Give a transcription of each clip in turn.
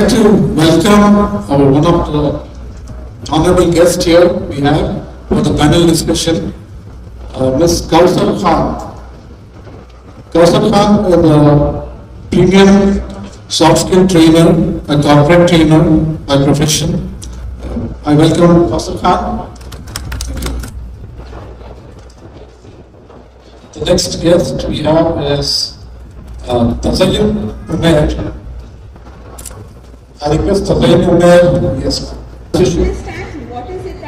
like to welcome our one of the honorable guests here we have for the panel discussion, Ms. Kausar Khan. Kausar Khan is a premium soft skill trainer, a corporate trainer by profession. I welcome Kausar Khan. The next guest we have is Tazayyum Umair. I request Tazayyum Umair, yes.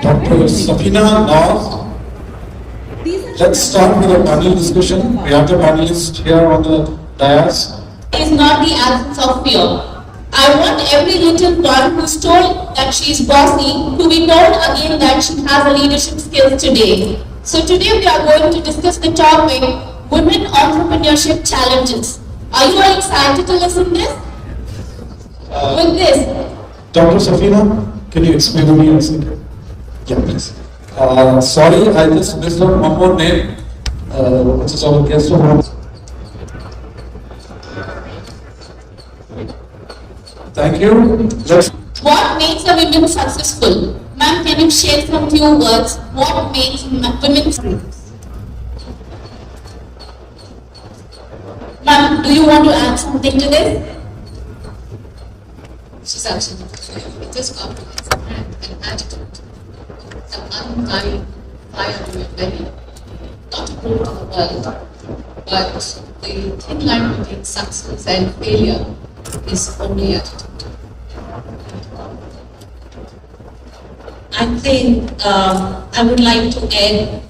Dr. Safina Nawaz. Let's start with a panel discussion. We have the panelists here on the dais. Is not the absence of fear. I want every little one who's told that she is bossy to be told again that she has a leadership skills today. So today we are going to discuss the topic, Women Entrepreneurship Challenges. Are you all excited to listen this? With this, Dr. Safina, can you explain to me a second? Yeah, please. Sorry, I just missed out one more name, which is our guest of honor. Thank you. what makes a woman successful? Ma'am, can you share some few words? What makes women successful? Ma'am, do you want to add something to this? She's absolutely right. Just confidence and attitude. The undying fire to your belly. Not a proof to the world, but the thin line between success and failure is only attitude. I think I would like to add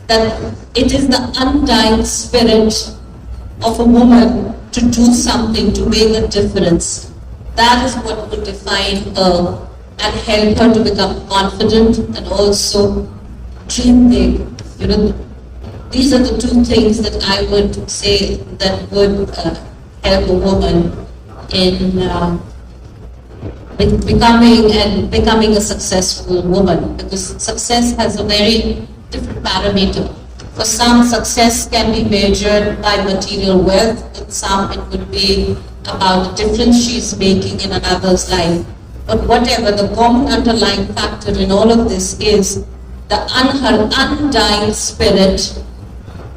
that it is the undying spirit of a woman to do something, to make a difference. That is what would define her and help her to become confident and also dream big. You know, these are the two things that I would say that would help a woman in becoming a successful woman, because success has a very different parameter. For some, success can be measured by material wealth. In some, it could be about the difference she's making in another's life. But whatever, the common underlying factor in all of this is her undying spirit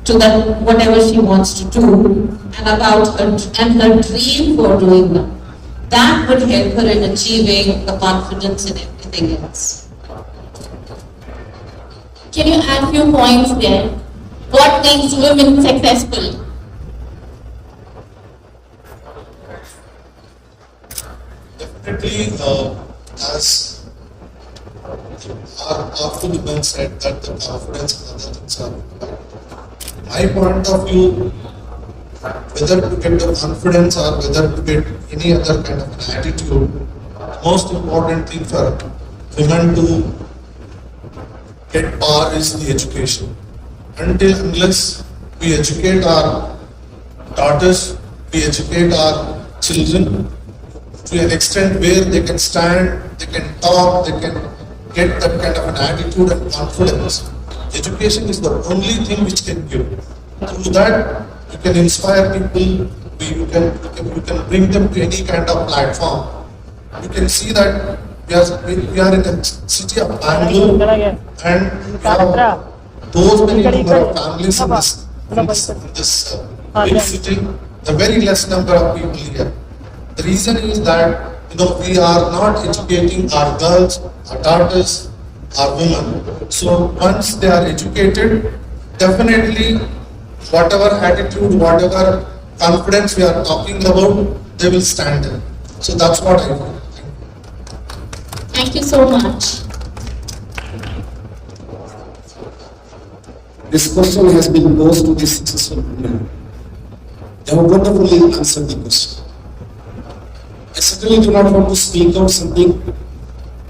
to that whatever she wants to do, and her dream for doing that. That would help her in achieving the confidence in everything else. Can you add few points there? What makes women successful? Definitely, as our two women said, that the confidence and other things are required. My point of view, whether to get the confidence or whether to get any other kind of an attitude, the most important thing for women to get par is the education. Unless we educate our daughters, we educate our children to an extent where they can stand, they can talk, they can get that kind of an attitude and confidence. Education is the only thing which can give. Through that, you can inspire people, you can bring them to any kind of platform. You can see that we are in a city of Bangalore, and we have those many number of families in this big city, the very less number of people here. The reason is that we are not educating our girls, our daughters, our women. So once they are educated, definitely whatever attitude, whatever confidence we are talking about, they will stand there. So that's what I feel. Thank you so much. This question has been posed to the successful women. They have wonderfully answered the question. I certainly do not want to speak out something,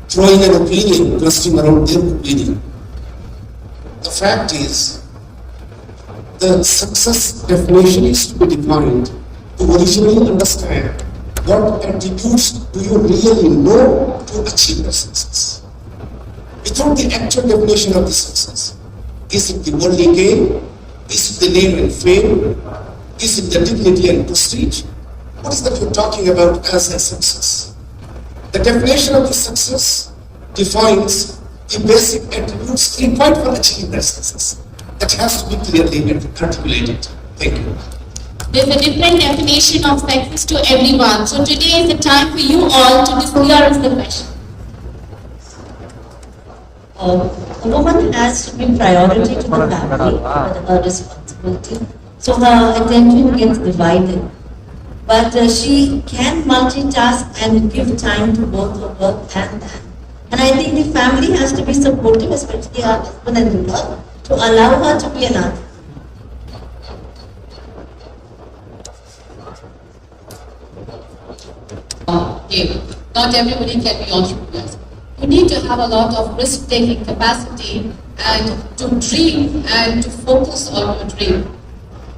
throwing an opinion, twisting around their opinion. The fact is, the success definition is to be defined to originally understand what attributes do you really know to achieve the success. Without the actual definition of the success, is it the worldly gain? Is it the name and fame? Is it the dignity and prestige? What is that you're talking about as a success? The definition of the success defines the basic attributes required for achieving that success. That has to be clearly articulated. Thank you. There's a different definition of success to everyone. So today is the time for you all to discuss the question. A woman has to be priority to the family with her responsibility. So her attention gets divided. But she can multitask and give time to both her work and that. And I think the family has to be supportive, especially her husband and in-law, to allow her to be an entrepreneur. Not everybody can be entrepreneurs. You need to have a lot of risk-taking capacity and to dream and to focus on your dream.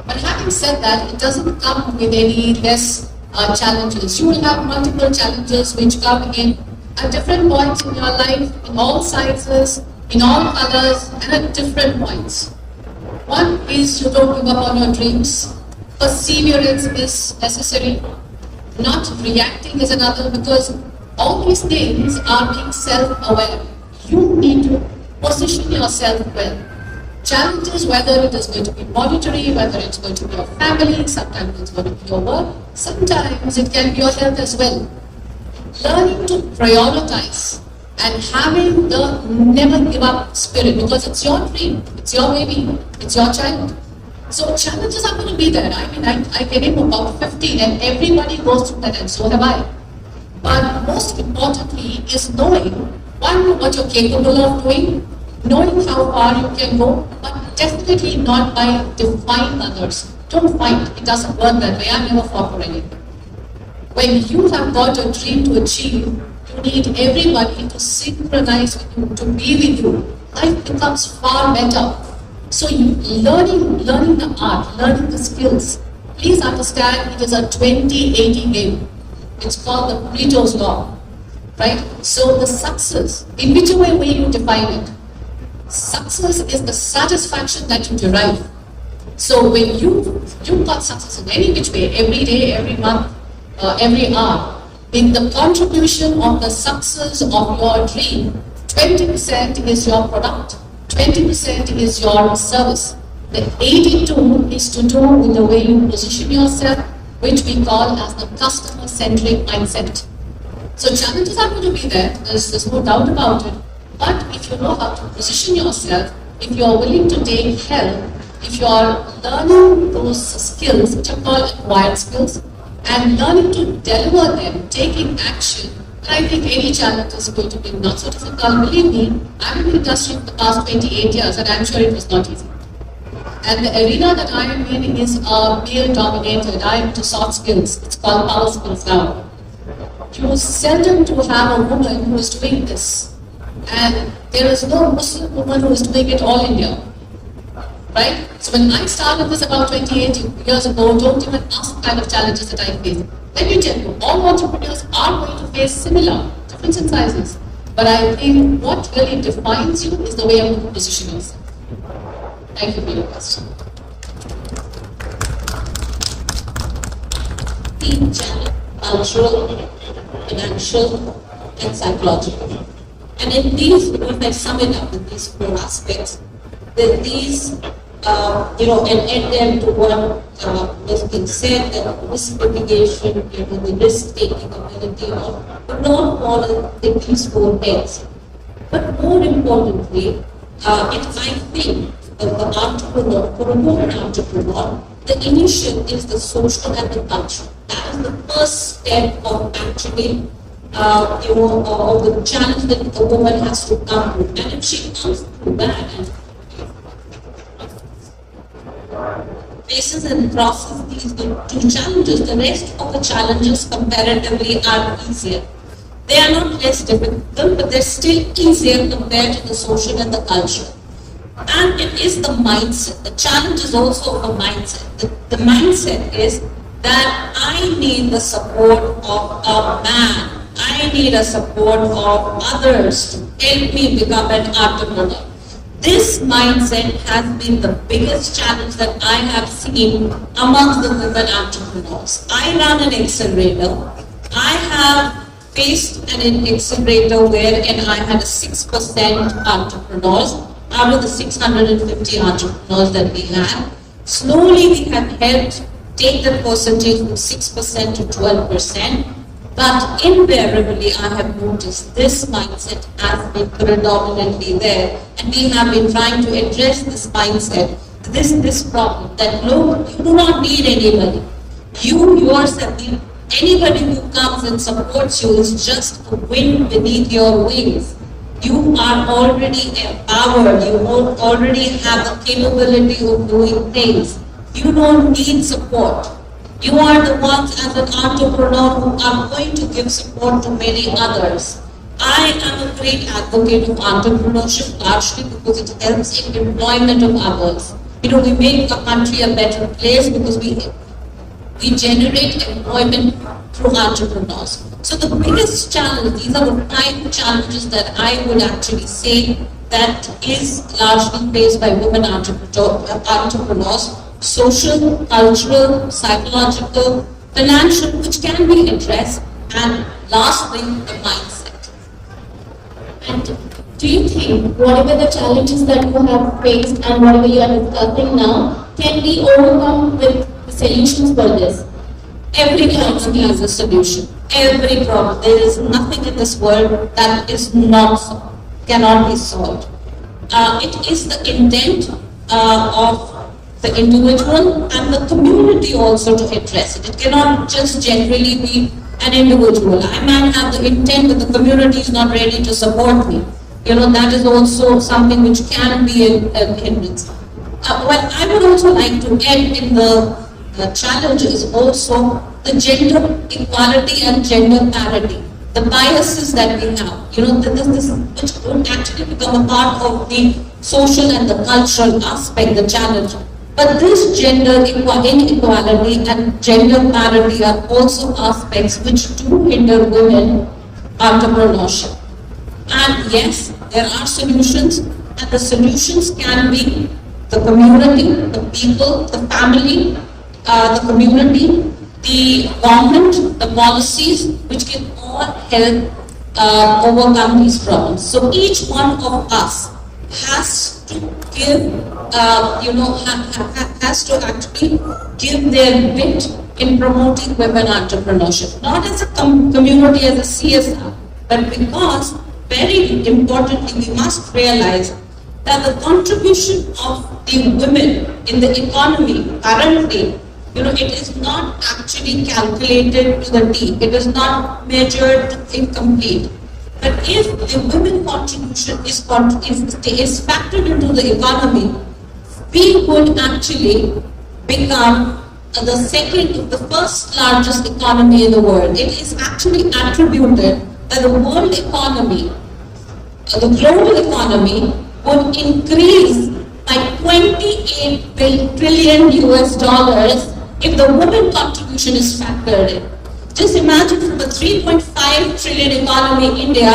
But having said that, it doesn't come with any less challenges. You will have multiple challenges which come in at different points in your life, in all sizes, in all colors, and at different points. One is you don't give up on your dreams. Perseverance is necessary. Not reacting is another, because all these things are being self-aware. You need to position yourself well. Challenges, whether it is going to be monetary, whether it's going to be your family, sometimes it's going to be your work, sometimes it can be your health as well. Learning to prioritize and having the never give up spirit, because it's your dream, it's your baby, it's your child. So challenges are going to be there. I mean, I came in about 15 and everybody goes through that, and so have I. But most importantly is knowing, one, what you're capable of doing, knowing how far you can go, but definitely not by defying others. Don't fight, it doesn't work that way. I've never fought for anything. When you have got a dream to achieve, you need everybody to synchronize with you, to be with you. Life becomes far better. So learning the art, learning the skills. Please understand, it is a 20-80 game. It's called the Pareto's law, right? So the success, in whichever way you define it, success is the satisfaction that you derive. So when you got success in any which way, every day, every month, every hour, in the contribution of the success of your dream, 20% is your product, 20% is your service. The 82 is to do with the way you position yourself, which we call as the customer-centric mindset. So challenges are going to be there, there's no doubt about it. But if you know how to position yourself, if you are willing to take help, if you are learning those skills, which are called acquired skills, and learning to deliver them, taking action, I think any challenge is going to be not so difficult. Believe me, I'm in the industry for the past 28 years and I'm sure it was not easy. And the arena that I am in is male dominated. I am into soft skills. It's called power skills now. You seldom to have a woman who is doing this. And there is no Muslim woman who is doing it all India. Right? So when I started this about 28 years ago, don't even ask the kind of challenges that I faced. Let me tell you, all entrepreneurs are going to face similar, difference in sizes. But I think what really defines you is the way you position yourself. Thank you for your question. Team challenge, cultural, financial, and psychological. And in these, if I sum it up in these four aspects, that these, and add them to what has been said, that risk mitigation, the risk-taking ability, but not all of these four heads. But more importantly, I think the entrepreneur, for a woman entrepreneur, the initial is the social and the cultural. That is the first step of actually, of the challenge that a woman has to come through. And if she comes through that and faces and crosses these two challenges, the rest of the challenges comparatively are easier. They are not less difficult, but they're still easier compared to the social and the cultural. And it is the mindset. The challenge is also a mindset. The mindset is that I need the support of a man. I need a support of others to help me become an entrepreneur. This mindset has been the biggest challenge that I have seen amongst the women entrepreneurs. I run an accelerator. I have faced an accelerator wherein I had 6% entrepreneurs out of the 650 entrepreneurs that we had. Slowly we have helped take that percentage from 6% to 12%. But invariably, I have noticed this mindset has been predominantly there, and we have been trying to address this mindset, this problem that look, you do not need anybody. You yourself, anybody who comes and supports you is just a wind beneath your wings. You are already empowered. You already have the capability of doing things. You don't need support. You are the ones as an entrepreneur who are going to give support to many others. I am a great advocate of entrepreneurship largely because it helps in employment of others. We make a country a better place because we generate employment through entrepreneurs. So the biggest challenge, these are the 5 challenges that I would actually say that is largely faced by women entrepreneurs. Social, cultural, psychological, financial, which can be addressed, and lastly, the mindset. And do you think whatever the challenges that you have faced and whatever you are discussing now can be overcome with solutions for this? Every problem has a solution. Every problem. There is nothing in this world that is not solved, cannot be solved. It is the intent of the individual and the community also to address it. It cannot just generally be an individual. I might have the intent, but the community is not ready to support me. That is also something which can be a hindrance. Well, I would also like to end in the challenge is also the gender equality and gender parity. The biases that we have, this which don't actually become a part of the social and the cultural aspect, the challenge. But this gender inequality and gender parity are also aspects which do hinder women entrepreneurship. And yes, there are solutions, and the solutions can be the community, the people, the family, the community, the government, the policies, which can all help overcome these problems. So each one of us has to give, has to actually give their bit in promoting women entrepreneurship, not as a community, as a CSR, but because very importantly, we must realize that the contribution of the women in the economy currently, it is not actually calculated to the T. It is not measured incomplete. But if the women contribution is factored into the economy, we would actually become the first largest economy in the world. It is actually attributed that the world economy, the global economy, would increase by 28 trillion US dollars if the women contribution is factored in. Just imagine from a 3.5 trillion economy, India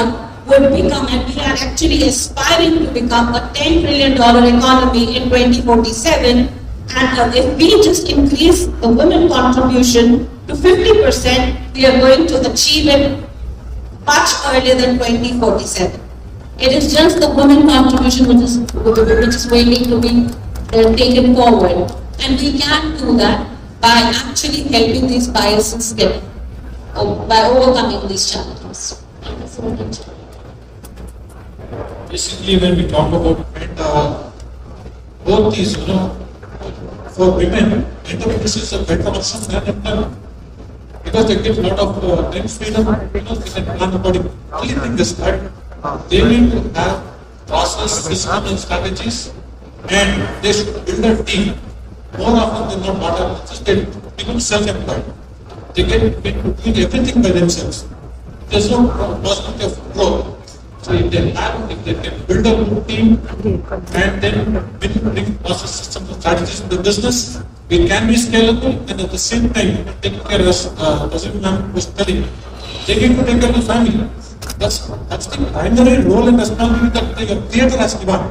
would become, and we are actually aspiring to become a $10 trillion economy in 2047. And if we just increase the women contribution to 50%, we are going to achieve it much earlier than 2047. It is just the women contribution which is waiting to be taken forward. And we can do that by actually helping these biases by overcoming these challenges. Basically, when we talk about both these, for women, entrepreneurship is a better option than employment. Because they get a lot of time freedom, they can plan accordingly. The only thing is that they need to have process, system and strategies, and they should build a team. More often than not, what happens is they become self-employed. They get doing everything by themselves. There's no possibility of growth. So if they can build a good team and then bring process systems and strategies in the business, it can be scalable, and at the same time take care of, as Ma'am was telling, they get to take care of the family. That's the primary role and responsibility that the creator has given.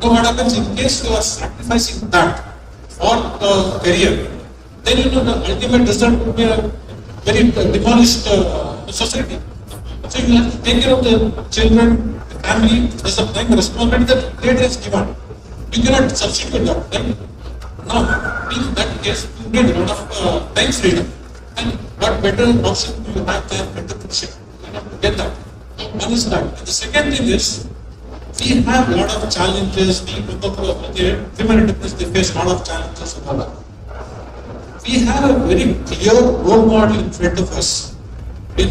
So what happens in case you are sacrificing that for the career, then the ultimate result would be a very demolished society. The So you have to take care of the children, the family. There's a prime responsibility that creator is given. You cannot substitute that, right? Now, in that case, you need a lot of time freedom. And what better option do you have than entrepreneurship? You have to get that. One is that. And the second thing is, we have a lot of challenges. Women entrepreneurs, they face a lot of challenges and all that. We have a very clear role model in front of us. She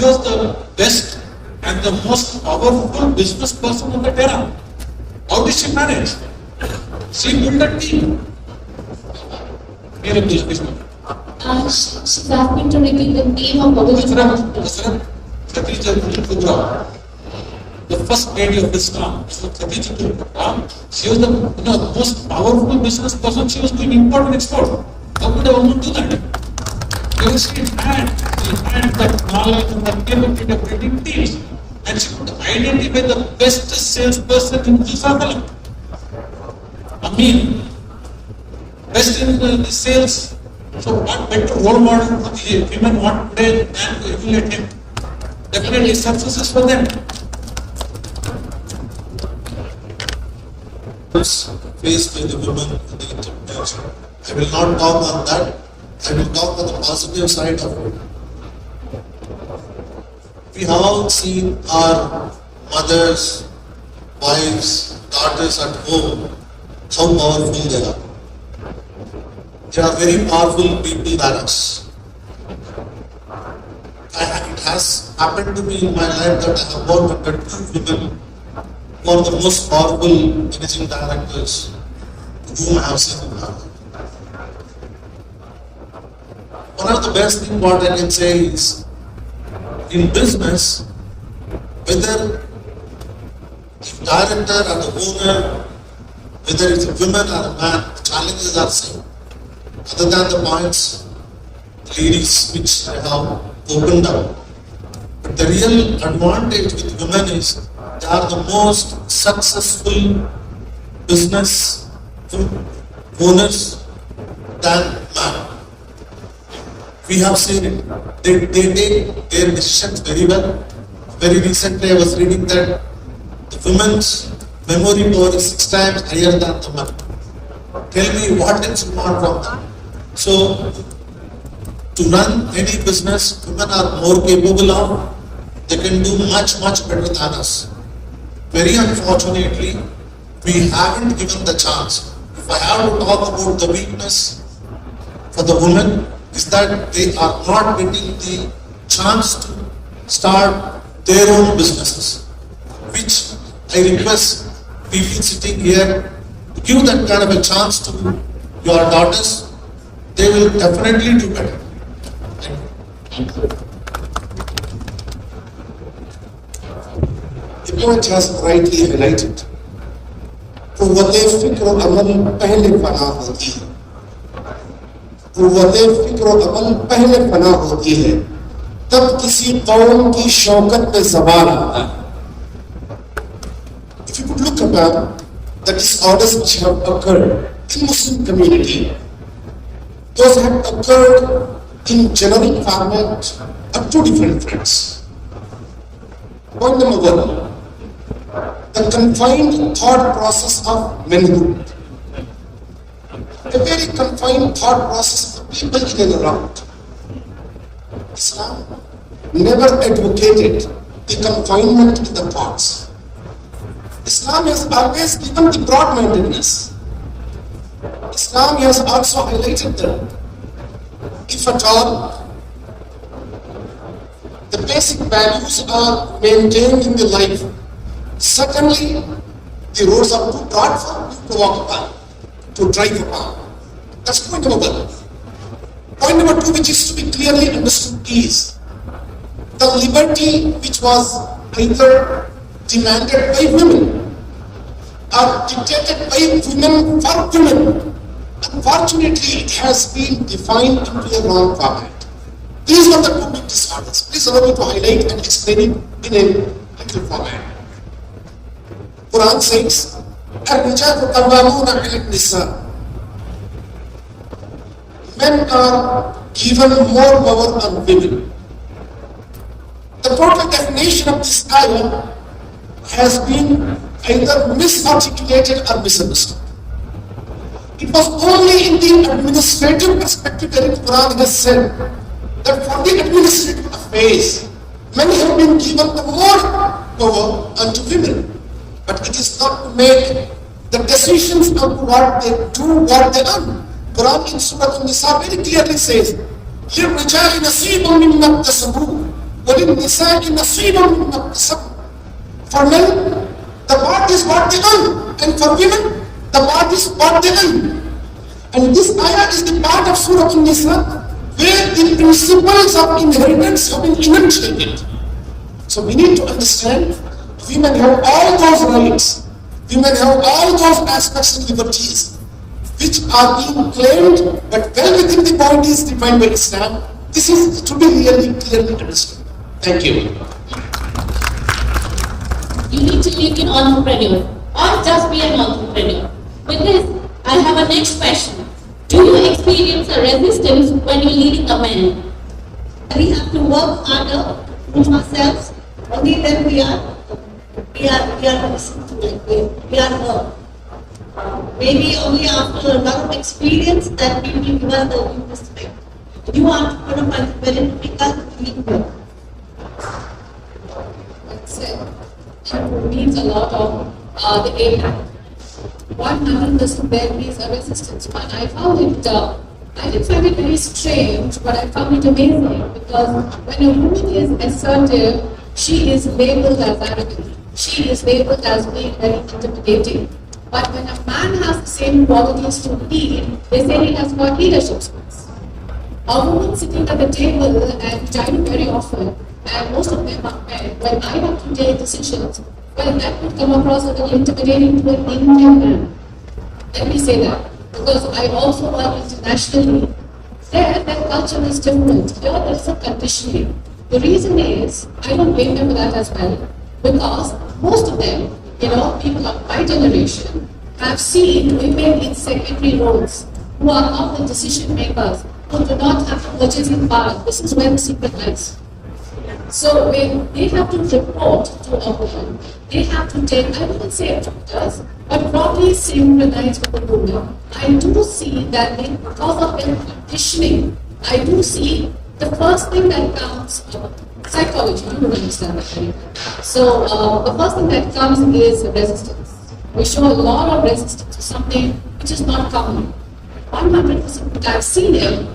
was the best and the most powerful business person of that era. How did she manage? She built a team. She's asking to repeat the name of the the first lady of Islam, she was the most powerful business person. She was doing import and export. How could a woman do that? Because she had that knowledge and that capability of building teams, and she could identify the best salesperson in Jerusalem. I mean, best in the sales. So what better role model for the women want today than to emulate him? Definitely success is for them. Faced by the women in the entrepreneurs. I will not talk on that. I will talk on the positive side of it. We have all seen our mothers, wives, daughters at home, how powerful they are. They are very powerful people than us. It has happened to me in my life that I have worked under two women who are the most powerful managing directors whom I have seen in my life. One of the best things what I can say is, in business, whether the director or the owner, whether it's a woman or a man, the challenges are same. Other than the points, ladies, which I have opened up. But the real advantage with women is they are the most successful business owners than men. We have seen it. They take their decisions very well. Very recently I was reading that the women's memory power is 6 times higher than the men. Tell me what else you want from them. So, to run any business, women are more capable of. They can do much better than us. Very unfortunately, we haven't given the chance. If I have to talk about the weakness for the women, is that they are not getting the chance to start their own businesses, which I request people sitting here to give that kind of a chance to your daughters. They will definitely do better. Thank you. The point has rightly highlighted. قوت فکر و عمل پہلے فنا ہوتی ہے. قوت فکر و عمل پہلے فنا ہوتی ہے. تب کسی قوم کی شوکت میں زوال آتا ہے. If you could look about the disorders which have occurred in Muslim community, those have occurred in generic format on two different fronts. Point number one, the confined thought process of manhood. A very confined thought process of people in and around. Islam never advocated the confinement in the thoughts. Islam has always given the broad-mindedness. Islam has also highlighted that if at all the basic values are maintained in the life, certainly the roads are too broad for you to walk upon, to drive upon. That's point number one. Point number two, which is to be clearly understood, is the liberty which was either demanded by women or dictated by women for women. Unfortunately, it has been defined into a wrong format. These are the two big disorders. Please allow me to highlight and explain it in a little format. Quran says, "Ar-rijalu qawwamuna 'ala an-nisa." Men are given more power on women. the total definition of this ayah has been either misarticulated or misunderstood. It was only in the administrative perspective that the Quran has said that for the administrative affairs, men have been given the more power unto women. But it is not to make the decisions of what they do, what they earn. Quran in Surah An-Nisa very clearly says, لِلْرِجَالِ نَصِيبٌ مِّمَّا اكْتَسَبُوا وَلِلنِّسَاءِ نَصِيبٌ مِّمَّا اكْتَسَبْنَ. For men, the part is what they earn, and for women, the part is what they earn. And this ayah is the part of Surah An-Nisa where the principles of inheritance have been enunciated. So we need to understand, women have all those rights, women have all those aspects and liberties which are being claimed, but well within the boundaries defined by Islam. This is to be really clearly understood. Thank you. You need to make an entrepreneur or just be an entrepreneur. With this, I have a next question. Do you experience a resistance when you're leading a man? We have to work harder, prove ourselves. Only then we are listened to, like we are maybe only after a lot of experience that people give us the new respect. You entrepreneur find it very difficult to lead work. It needs a lot of the impact. 100% there is a resistance, but I found it, I didn't find it very strange, but I found it amazing because when a woman is assertive, she is labeled as arrogant. She is labeled as being very intimidating. But when a man has the same qualities to lead, they say he has got leadership skills. A woman sitting at the table, and which I do very often, and most of them are men, when I have to take decisions, well, that would come across as intimidating to an Indian man. Let me say that, because I also work internationally. There, their culture is different. Here, there is a conditioning. The reason is, I don't blame them for that as well, because most of them, people of my generation, have seen women in secondary roles, who are not the decision makers, who do not have purchasing power. This is where the secret lies. So when they have to report to a woman, they have to take, I wouldn't say orders, but probably synchronize with the woman. I do see that because of their conditioning, I do see the first thing that comes, psychology, you don't understand that anyway. So the first thing that comes is resistance. We show a lot of resistance to something which is not common. 100% I've seen it,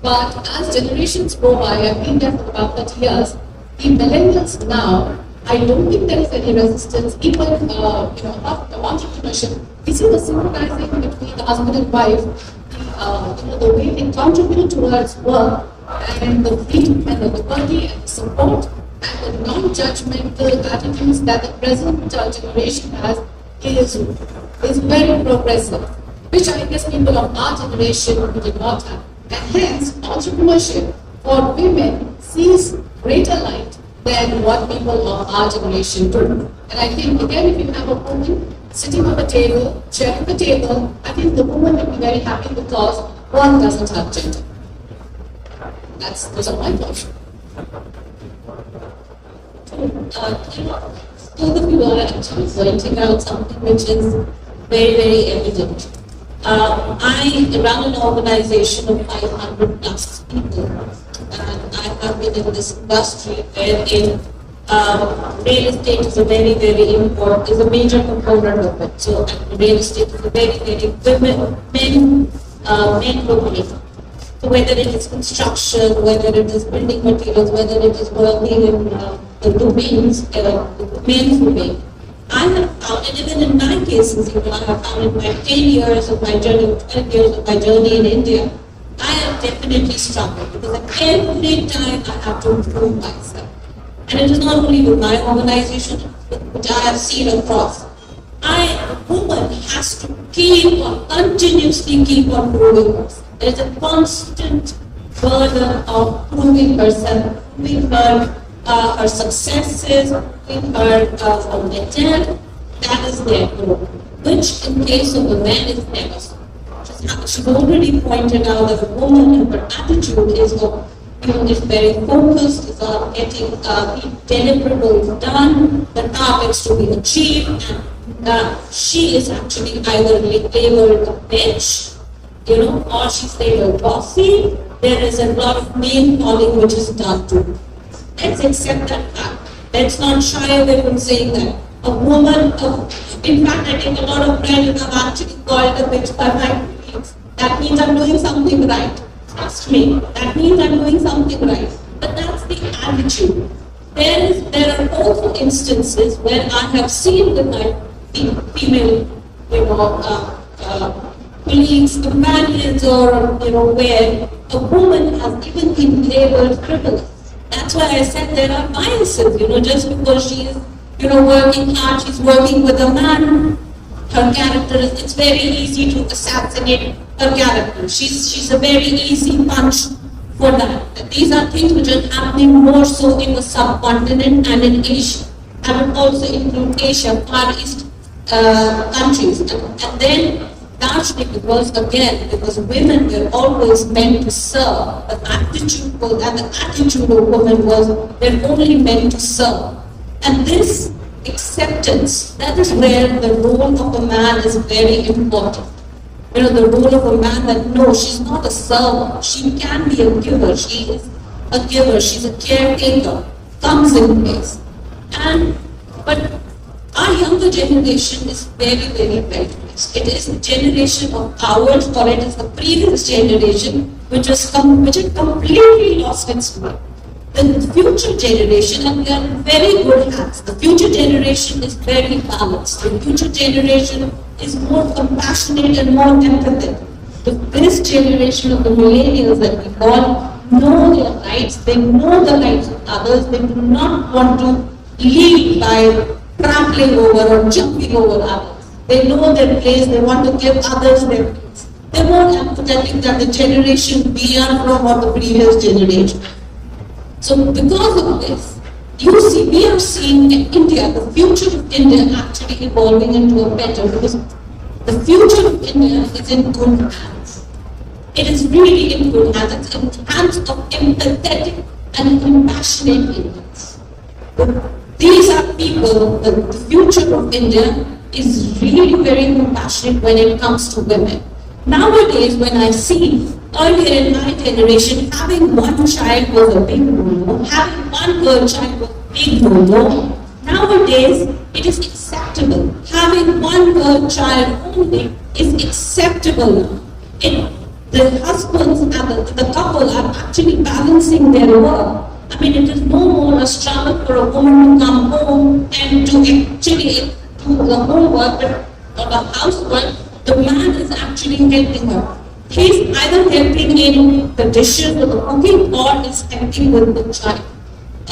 but as generations go by, I've been there for about 30 years, the millennials now, I don't think there is any resistance, even of the entrepreneurship. We see the synchronizing between the husband and wife, the way they contribute towards work, and the freedom and the liberty and the support and the non-judgmental attitudes that the present generation has is very progressive, which I guess people of our generation did not have. And hence, entrepreneurship for women sees greater light than what people of our generation do. And I think, again, if you have a woman sitting on the table, sharing the table, I think the woman will be very happy because one doesn't have gender. Those are my thoughts. Both of you are actually pointing out something which is very, very evident. I run an organization of 500 plus people, and I have been in this industry wherein real estate is a very, very important, is a major component of it. So real estate is a very, very men globally. So whether it is construction, whether it is building materials, whether it is working in the domains, men's domain. I have found, and even in my cases, I have found in my 10 years of my journey, 12 years of my journey in India, I have definitely struggled because every time I have to improve myself. And it is not only with my organization, which I have seen across. A woman has to continuously keep on proving herself. There is a constant burden of proving herself, proving her successes, proving her intent. That is there, which in case of the man is never so. She's already pointed out that the woman and her attitude is is very focused, is on getting deliverables done, the targets to be achieved, and she is actually either labeled a bitch, or she's labeled bossy. There is a lot of name calling which is done too. Let's accept that fact. Let's not shy away from saying that. A woman, in fact, I take a lot of pride in I've actually called a bitch by my colleagues. That means I'm doing something right. Trust me, that means I'm doing something right. But that's the attitude. There are also instances where I have seen with my female, colleagues, companions, or where a woman has even been labeled frivolous. That's why I said there are biases. Just because she is, working hard, she's working with a man. Her character it's very easy to assassinate her character. She's a very easy punch for that. These are things which are happening more so in the subcontinent and in Asia. I would also include Asia, Far East countries. And then largely because women were always meant to serve. The attitude of women was they're only meant to serve. And this acceptance, that is where the role of a man is very important. The role of a man that no, she's not a server. She can be a giver. She is a giver. She's a caretaker. Comes in place. But our younger generation is very, very well placed. It is the generation of ours, or it is the previous generation which had completely lost its way. The future generation, and we are in very good hands. The future generation is very balanced. The future generation is more compassionate and more empathetic. This generation of the millennials that we call know their rights. They know the rights of others. They do not want to lead by trampling over or jumping over others. They know their place. They want to give others their place. They're more empathetic than the generation beyond from or the previous generation. So because of this, we are seeing in India, the future of India actually evolving into a better, because the future of India is in good hands. It is really in good hands. It's in hands of empathetic and compassionate Indians. These are people, the future of India is really very compassionate when it comes to women. Nowadays, when I see earlier in my generation, having one child was a big no-no, having one girl child was a big no-no. Nowadays, it is acceptable. Having one girl child only is acceptable. The husbands and the couple are actually balancing their work. I mean, it is no more a struggle for a woman to come home and to actually do the homework or the housework. The man is actually helping her. He's either helping in the dishes or the cooking, or is helping with the child.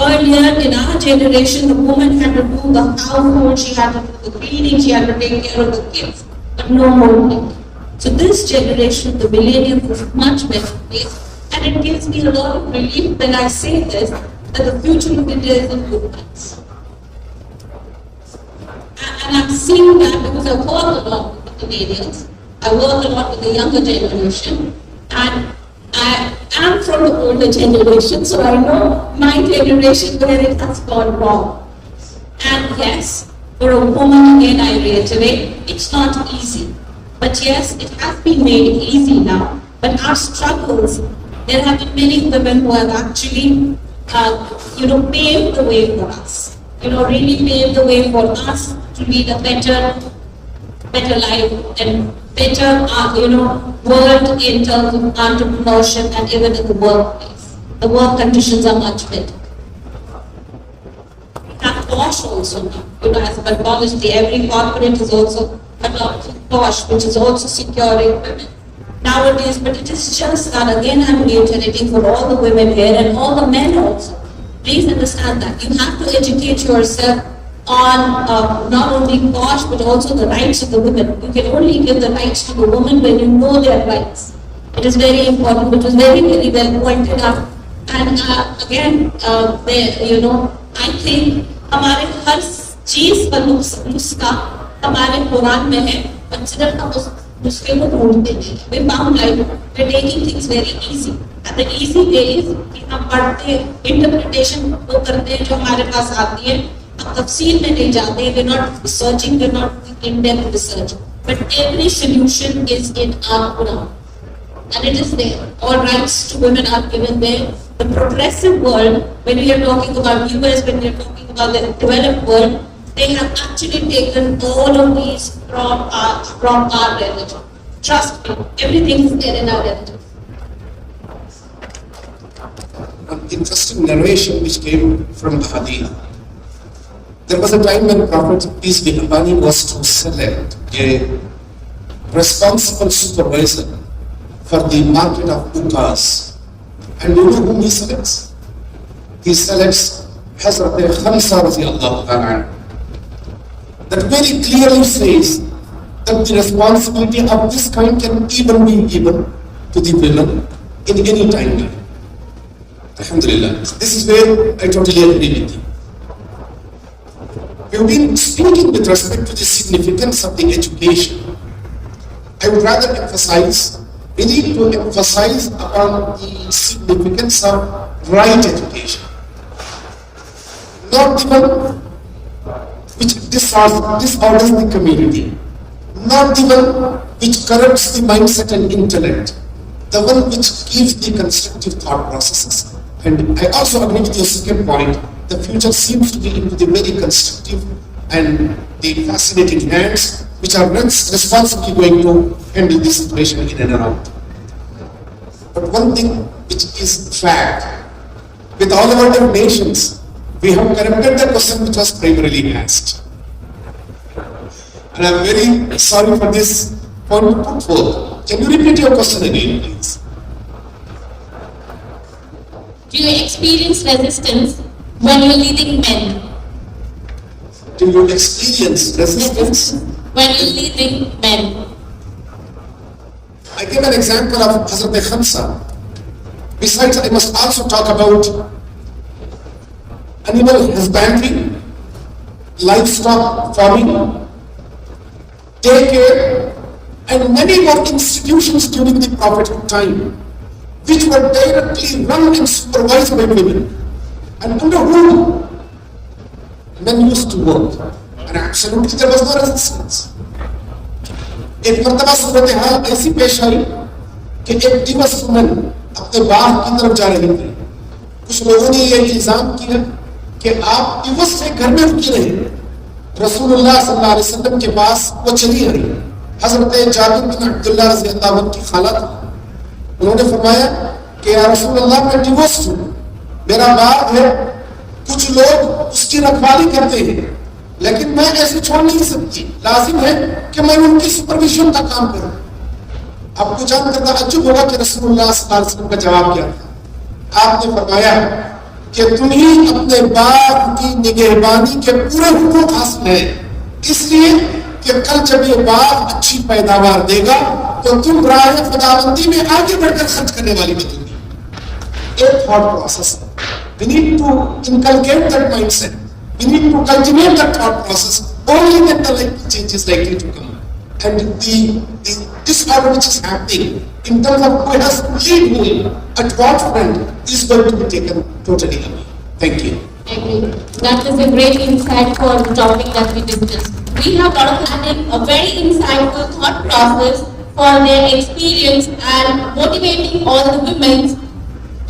Earlier in our generation, the woman had to do the household, she had to do the cleaning, she had to take care of the kids, but no more. So this generation, the millennials, is much better placed, and it gives me a lot of relief when I say this, that the future of India is in good hands. And I'm seeing that because I work a lot with the millennials. I work a lot with the younger generation, and I am from the older generation, so I know my generation where it has gone wrong. And yes, for a woman, again I reiterate, it's not easy. But yes, it has been made easy now. But our struggles, there have been many women who have actually, paved the way for us. Really paved the way for us to lead a better life and better, world in terms of entrepreneurship and even in the workplace. The work conditions are much better. We have POSH also now. As a pathology, every corporate is also adopting POSH, which is also securing women nowadays. But it is just that, again, I'm reiterating for all the women here and all the men also. Please understand that you have to educate yourself on not only POSH but also the rights of the women. You can only give the rights to the woman when you know their rights. It is very important. It was very, very well pointed out. And again, I think हमारे हर चीज का नुस्खा हमारे कुरान में है, but सिर्फ हम उस नुस्खे को ढूंढते नहीं. We found like we're taking things very easy. And the easy way is कि हम पढ़ते interpretation वो करते हैं जो हमारे पास आती है, हम तफसील में नहीं जाते, we're not researching, we're not in-depth research, but every solution is in our Quran, and it is there. All rights to women are given there. The progressive world, when we are talking about US, when we are talking about the developed world, they have actually taken all of these from our religion. Trust me, everything is there in our religion. An interesting narration which came from the Hadith. There was a time when Prophet peace be upon him was to select a responsible supervisor for the market of hookahs. And you know whom he selects? He selects Hazrat Khamsa radiallahu ta'ala. That very clearly says that the responsibility of this kind can even be given to the women in any time. Alhamdulillah. This is where I totally agree with you. We've been speaking with respect to the significance of the education. I would rather emphasize, we need to emphasize upon the significance of right education. Not the one which disorders the community. Not the one which corrupts the mindset and intellect. The one which gives the constructive thought processes. And I also agree with your second point. The future seems to be into the very constructive and the fascinating hands which are responsibly going to handle this situation in and around. But one thing which is fact, with all the other nations, we have corrected the question which was primarily asked. And I am very sorry for this point to put forth. Can you repeat your question again, please? Do you experience resistance when you're leading men? Do you experience resistance? When you're leading men. I give an example of Hazrat Khamsa. Besides, I must also talk about animal husbandry, livestock farming, daycare, and many more institutions during the Prophethood time, which were directly run and supervised by women, and under whom men used to work. And absolutely there was no resistance. एक मर्तबा सूरत हाल ऐसी पेश आई कि एक दिवस woman अपने बाग की तरफ जा रही थी. कुछ लोगों ने ये इल्जाम किया कि आप दिवस से घर में रुकी रही. रसूलुल्लाह सल्लल्लाहु अलैहि वसल्लम के पास वो चली आई. हजरत जाबिर बिन अब्दुल्लाह रज़ियल्लाहु अन्हु की खाला थी. उन्होंने फरमाया कि या रसूलल्लाह मैं डिवोर्स हूँ, मेरा बाग है, कुछ लोग उसकी रखवाली करते हैं, लेकिन मैं ऐसे छोड़ नहीं सकती. लाजिम है कि मैं उनकी सुपरविजन का काम करूं. आपको जानकर ताज्जुब होगा कि रसूलुल्लाह सल्लल्लाहु अलैहि वसल्लम का जवाब क्या था. आपने फरमाया कि तुम्हें अपने बाग की निगहबानी के पूरे हुकूक हासिल है, इसलिए कि कल जब ये बाग अच्छी पैदावार देगा तो तुम राह खुदाबंदी में आगे बढ़कर खर्च करने वाली बनेगी. एक thought process. We need to inculcate that mindset. We need to cultivate that thought process. Only then the likely change is likely to come. And the disorder which is happening in terms of who has lead whom at what front is going to be taken totally away. Thank you. That is a great insight for the topic that we discussed. We have added a very insightful thought process for their experience and motivating all the women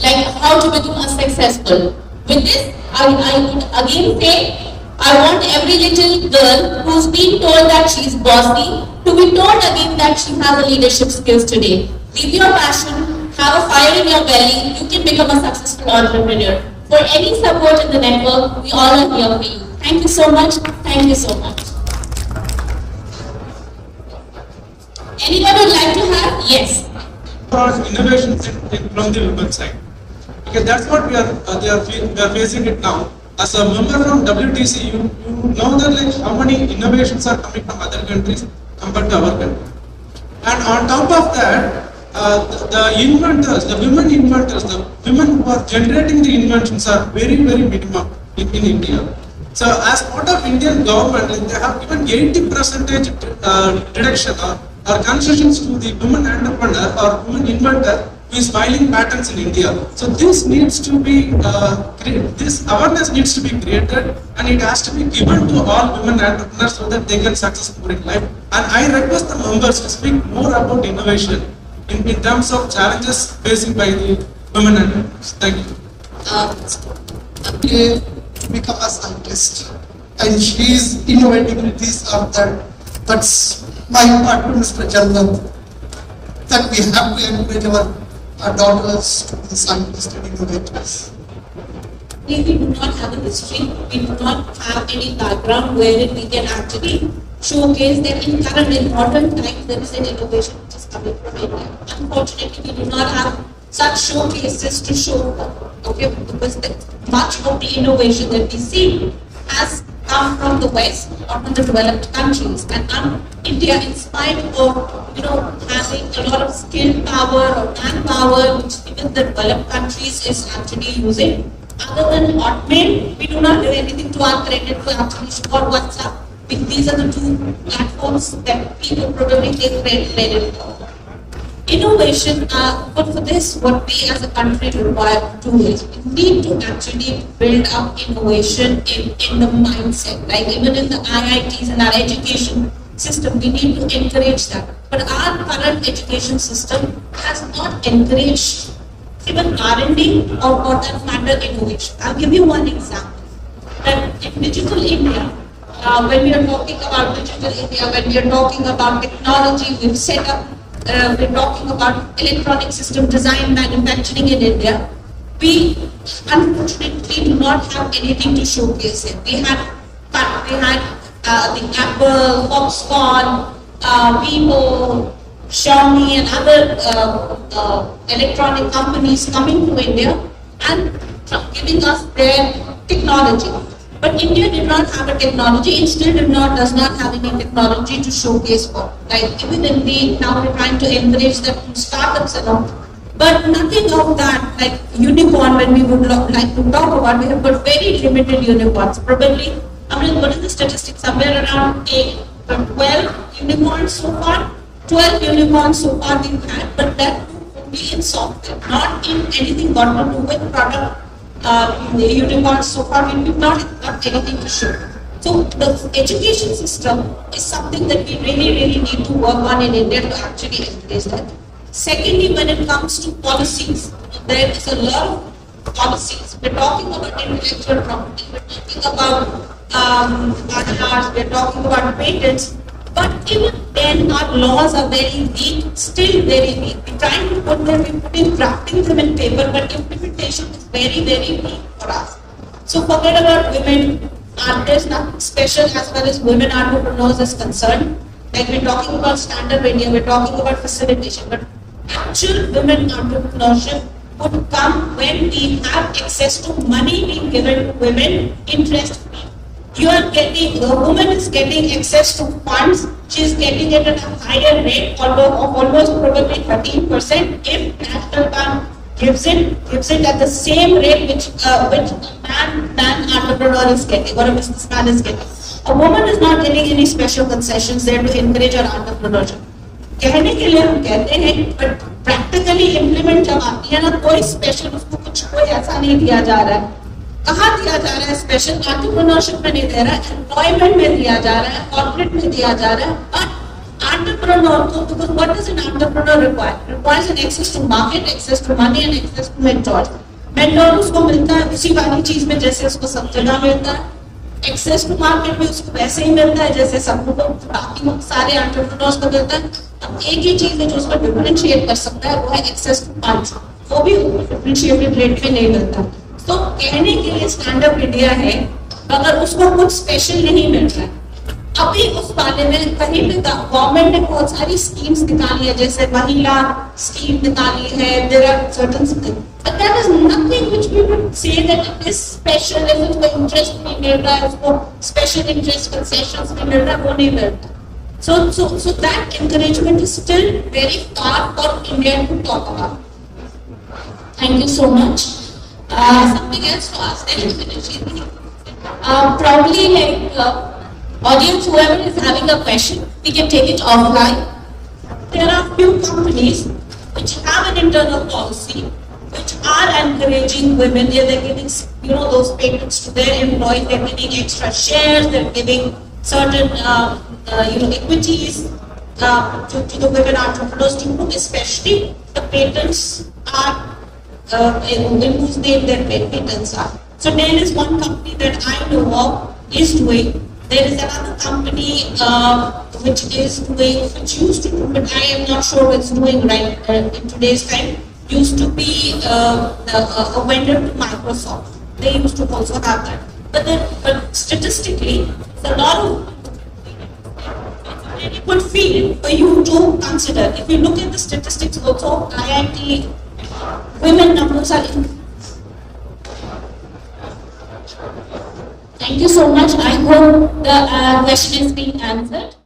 like how to become a successful. With this, I would again say, I want every little girl who's been told that she's bossy to be told again that she has a leadership skills today. Live your passion, have a fire in your belly, you can become a successful entrepreneur. For any support in the network, we all are here for you. Thank you so much. Thank you so much. Anyone would like to have? Yes. Innovation from the women side. Okay, that's what we are facing it now. As a member from WTC, you know that like how many innovations are coming from other countries compared to our country. And on top of that, the inventors, the women inventors, the women who are generating the inventions are very, very minimum in India. So as part of Indian government, like they have given 80% reduction or concessions to the women entrepreneur or women inventor, who is filing patents in India. So this needs to be, this awareness needs to be created, and it has to be given to all women entrepreneurs so that they can successful in life. And I request the members to speak more about innovation in terms of challenges facing by the women entrepreneurs. Thank you. Today to become a scientist, and she is innovating these are that. That's my part to Mr. Chandan, that we have to encourage our daughters to be scientists and innovators. We do not have a history, we do not have any background wherein we can actually showcase that in current in modern times there is an innovation which is coming from India. Unfortunately, we do not have such showcases to show, okay, because much of the innovation that we see has come from the West or from the developed countries, and India, in spite of having a lot of skill power or manpower, which even the developed countries is actually using, other than Hotmail, we do not do anything to our credit to actually or WhatsApp. These are the two platforms that people probably take credit for. Innovation, but for this, what we as a country require to do is we need to actually build up innovation in the mindset. Like even in the IITs and our education system, we need to encourage that. But our current education system has not encouraged even R&D or for that matter innovation. I'll give you one example. That in digital India, when we are talking about digital India, when we are talking about technology, we've set up. We're talking about electronic system design manufacturing in India. We unfortunately do not have anything to showcase it. We had the Apple, Foxconn, Vivo, Xiaomi and other electronic companies coming to India and giving us their technology. But India did not have a technology, it still does not have any technology to showcase for. Like even in the, now we're trying to encourage them to startups and all. But nothing of that, like unicorn, when we would like to talk about, we have got very limited unicorns. Probably, I mean, what is the statistic? Somewhere around 12 unicorns so far. 12 unicorns so far we've had, but that only in software, not in anything got to do with product. The unicorns so far we've not got anything to show. So the education system is something that we really need to work on in India to actually encourage that. Secondly, when it comes to policies, there is a lot of policies. We're talking about intellectual property, we're talking about patents, we're talking about patents, but even then our laws are very weak, still very weak. We're trying to put them, we're putting, drafting them in paper, but implementation is very weak for us. So forget about women, there's nothing special as far as women entrepreneurs is concerned. Like we're talking about stand-up India, we're talking about facilitation, but actual women entrepreneurship would come when we have access to money being given to women interest-free. You are getting, the woman is getting access to funds, she is getting it at a higher rate, of almost probably 13%. If National Bank gives it at the same rate which man entrepreneur is getting or a businessman is getting. A woman is not getting any special concessions there to encourage her entrepreneurship. कहने के लिए हम कहते हैं, but practically implement जब आती है ना, कोई special उसको कुछ कोई ऐसा नहीं दिया जा रहा है. कहाँ दिया जा रहा है स्पेशल? एंटरप्रेन्योरशिप में नहीं दे रहा है, एम्प्लॉयमेंट में दिया जा रहा है, कॉर्पोरेट में दिया जा रहा है. बट एंटरप्रेन्योर को, because what does an entrepreneur require? It requires an access to market, access to money and access to mentors. Mentor उसको मिलता है उसी वाली चीज में जैसे उसको सब जगह मिलता है. एक्सेस टू मार्केट में उसको वैसे ही मिलता है जैसे सबको बाकी सारे एंटरप्रेन्योर्स को मिलता है. अब एक ही चीज है जो उसको डिफरेंशिएट कर सकता है, वो है एक्सेस टू फंड्स. वो भी डिफरेंशिएटेड रेट पे नहीं मिलता. तो कहने के लिए स्टैंड अप इंडिया है, अगर उसको कुछ स्पेशल नहीं मिल रहा है. अभी उस बारे में कहीं पे गवर्नमेंट ने बहुत सारी स्कीम्स निकाली है, जैसे महिला स्कीम निकाली है. There are certain schemes, but that is nothing which we would say that it is special. If उसको इंटरेस्ट नहीं मिल रहा है, उसको स्पेशल इंटरेस्ट कंसेशंस नहीं मिल रहा है, वो नहीं मिलता. So that encouragement is still very far for India to talk about. Thank you so much. Something else to ask, then you finish. Probably like audience, whoever is having a question, we can take it offline. There are few companies which have an internal policy, which are encouraging women. They're giving, those patents to their employees. They're giving extra shares. They're giving certain, equities to the women entrepreneurs to whom especially the patents are, in whose name their patents are. So there is one company that I know of is doing. There is another company which used to do, but I am not sure what's doing right in today's time. Used to be a vendor to Microsoft. They used to also have that. But statistically, it's a lot of very good field for you to consider. If you look at the statistics also, IIT women numbers are increasing. Thank you so much. I hope the question is being answered.